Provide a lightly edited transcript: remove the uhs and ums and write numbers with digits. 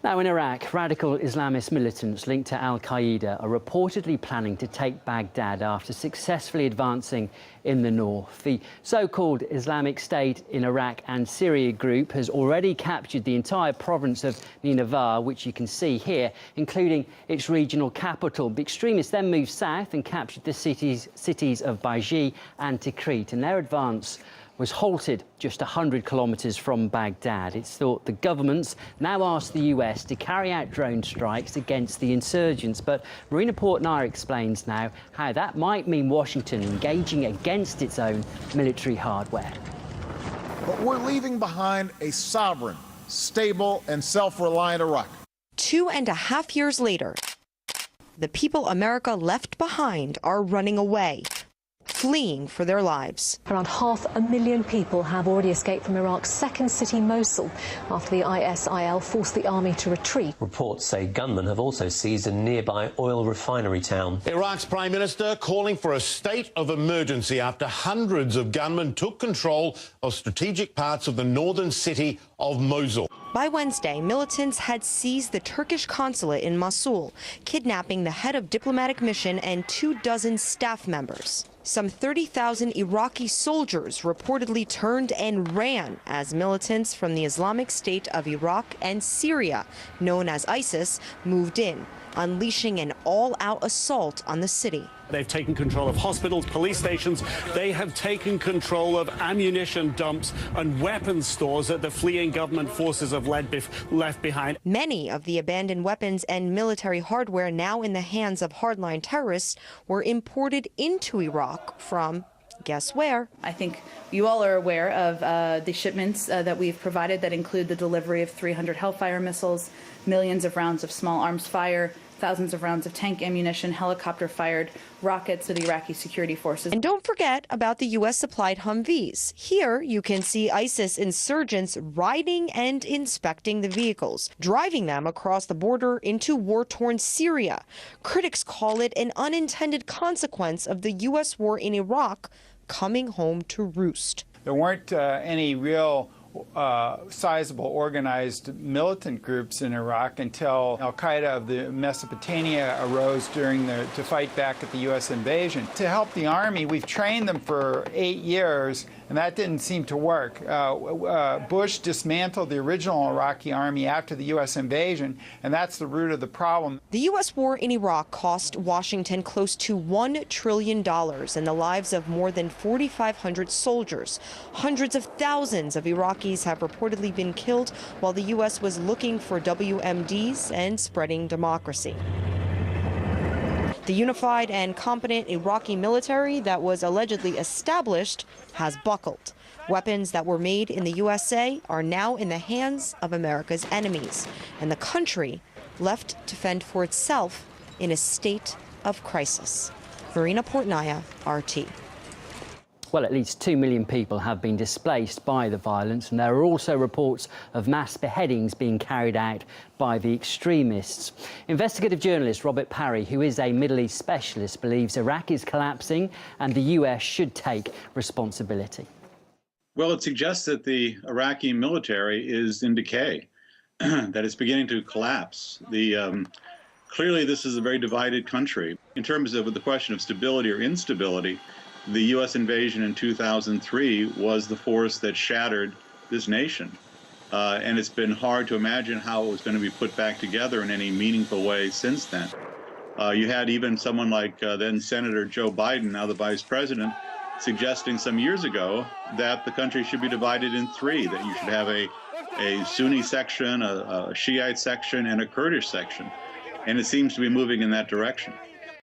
Now in Iraq, radical Islamist militants linked to al-Qaeda are reportedly planning to take Baghdad after successfully advancing in the north. The so-called Islamic State in Iraq and Syria group has already captured the entire province of Nineveh, which you can see here, including its regional capital. The extremists then moved south and captured the cities of Baiji and Tikrit, and their advance was halted just 100 kilometres from Baghdad. It's thought the government's now asked the US to carry out drone strikes against the insurgents. But Marina Portnaya explains now how that might mean Washington engaging against its own military hardware. But we're leaving behind a sovereign, stable and self-reliant Iraq. 2.5 years later, the people America left behind are running away, fleeing for their lives. Around 500,000 people have already escaped from Iraq's second city, Mosul, after the ISIL forced the army to retreat. Reports say gunmen have also seized a nearby oil refinery town. Iraq's Prime Minister calling for a state of emergency after hundreds of gunmen took control of strategic parts of the northern city of Mosul. By Wednesday, militants had seized the Turkish consulate in Mosul, kidnapping the head of diplomatic mission and 24 staff members. Some 30,000 Iraqi soldiers reportedly turned and ran as militants from the Islamic State of Iraq and Syria, known as ISIS, moved in, unleashing an all-out assault on the city. They've taken control of hospitals, police stations. They have taken control of ammunition dumps and weapons stores that the fleeing government forces have left behind. Many of the abandoned weapons and military hardware now in the hands of hardline terrorists were imported into Iraq from, guess where? I think you all are aware of the shipments that we've provided that include the delivery of 300 Hellfire missiles, millions of rounds of small arms fire, thousands of rounds of tank ammunition, helicopter-fired rockets to the Iraqi security forces. And don't forget about the U.S.-supplied Humvees. Here you can see ISIS insurgents riding and inspecting the vehicles, driving them across the border into war-torn Syria. Critics call it an unintended consequence of the U.S. war in Iraq coming home to roost. There weren't any real sizable organized militant groups in Iraq until al-Qaeda of the Mesopotamia arose to fight back at the U.S. invasion. To help the army, we've trained them for 8 years, and that didn't seem to work. Bush dismantled the original Iraqi army after the U.S. invasion, and that's the root of the problem. The U.S. war in Iraq cost Washington close to $1 trillion and the lives of more than 4,500 soldiers. Hundreds of thousands of Iraqis have reportedly been killed while the U.S. was looking for WMDs and spreading democracy. The unified and competent Iraqi military that was allegedly established has buckled. Weapons that were made in the USA are now in the hands of America's enemies, and the country left to fend for itself in a state of crisis. Marina Portnaya, RT. Well, at least 2 million people have been displaced by the violence, and there are also reports of mass beheadings being carried out by the extremists. Investigative journalist Robert Parry, who is a Middle East specialist, believes Iraq is collapsing and the US should take responsibility. Well, it suggests that the Iraqi military is in decay, that it's beginning to collapse. Clearly, this is a very divided country. In terms of the question of stability or instability, the U.S. invasion in 2003 was the force that shattered this nation. And it's been hard to imagine how it was going to be put back together in any meaningful way since then. You had even someone like then Senator Joe Biden, now the vice president, suggesting some years ago that the country should be divided in three, that you should have a Sunni section, a Shiite section, and a Kurdish section. And it seems to be moving in that direction.